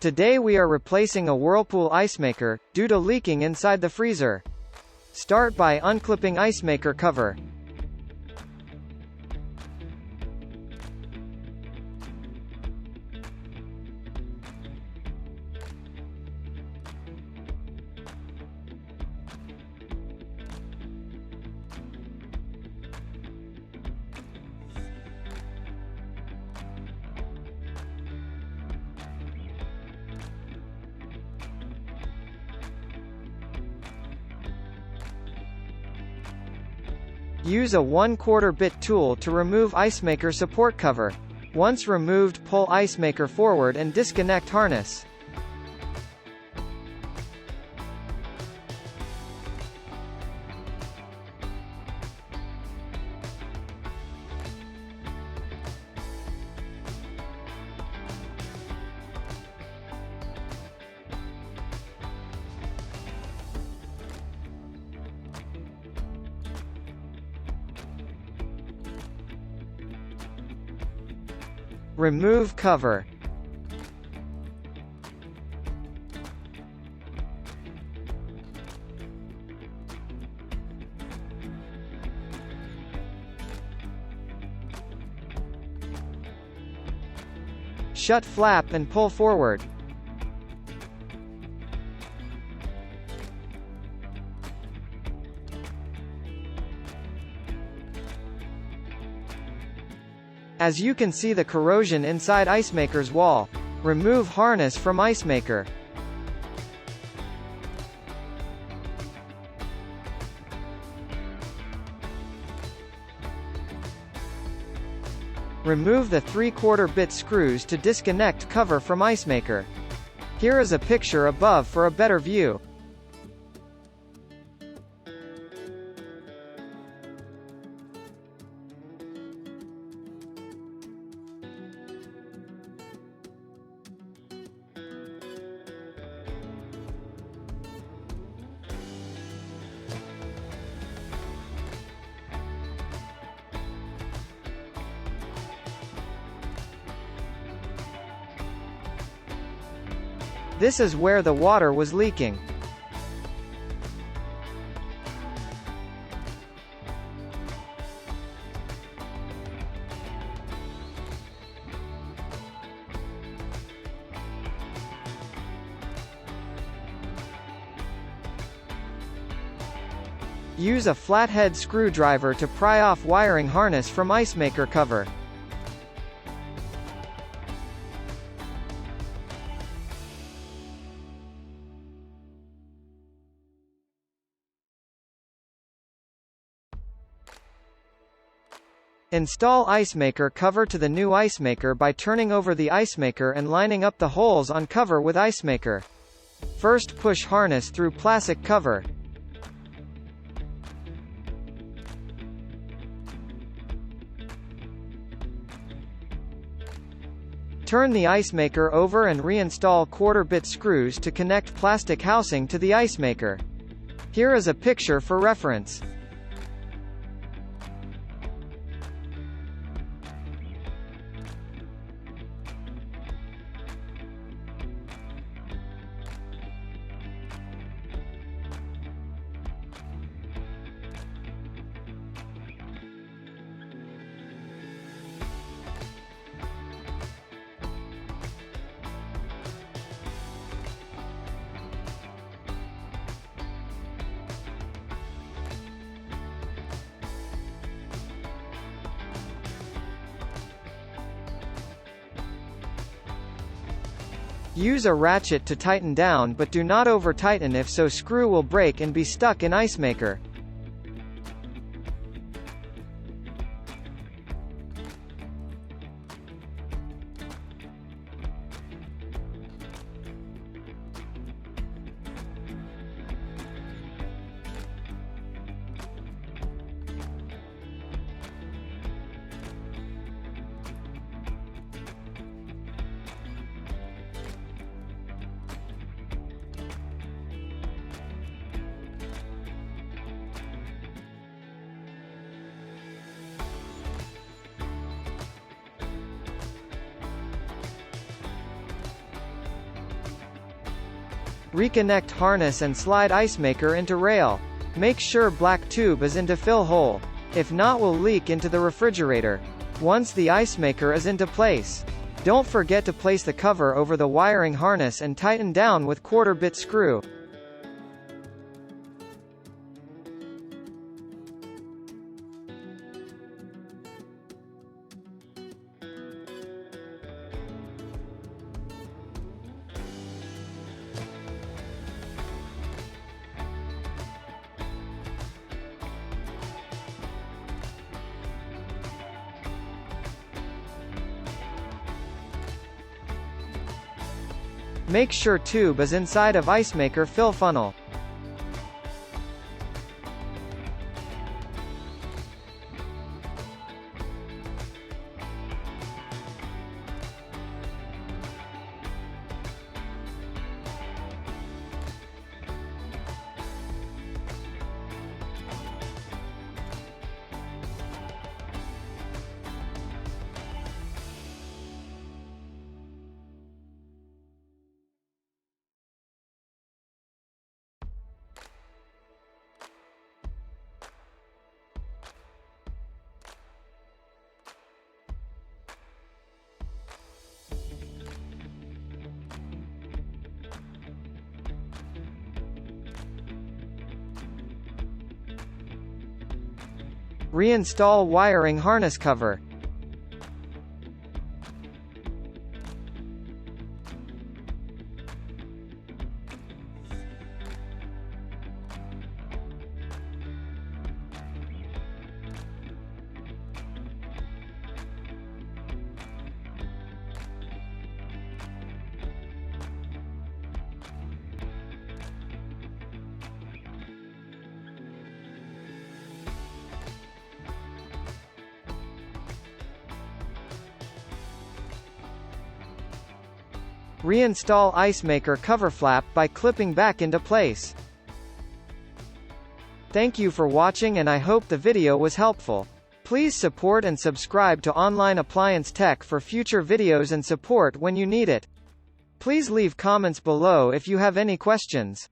Today we are replacing a Whirlpool ice maker, due to leaking inside the freezer. Start by unclipping ice maker cover. Use a 1/4 bit tool to remove ice maker support cover. Once removed, pull ice maker forward and disconnect harness. Remove cover. Shut flap and pull forward. As you can see the corrosion inside ice maker's wall. Remove harness from ice maker. Remove the 3/4 bit screws to disconnect cover from ice maker. Here is a picture above for a better view. This is where the water was leaking. Use a flathead screwdriver to pry off wiring harness from ice maker cover. Install ice maker cover to the new ice maker by turning over the ice maker and lining up the holes on cover with ice maker. First push harness through plastic cover. Turn the ice maker over and reinstall 1/4 bit screws to connect plastic housing to the ice maker. Here is a picture for reference. Use a ratchet to tighten down, but do not over-tighten, if so screw will break and be stuck in ice maker. Reconnect harness and slide ice maker into rail. Make sure black tube is into fill hole. If not, will leak into the refrigerator. Once the ice maker is into place, don't forget to place the cover over the wiring harness and tighten down with quarter bit screw. Make sure tube is inside of ice maker fill funnel. Reinstall wiring harness cover. Reinstall ice maker cover flap by clipping back into place. Thank you for watching, and I hope the video was helpful. Please support and subscribe to Online Appliance Tech for future videos and support when you need it. Please leave comments below if you have any questions.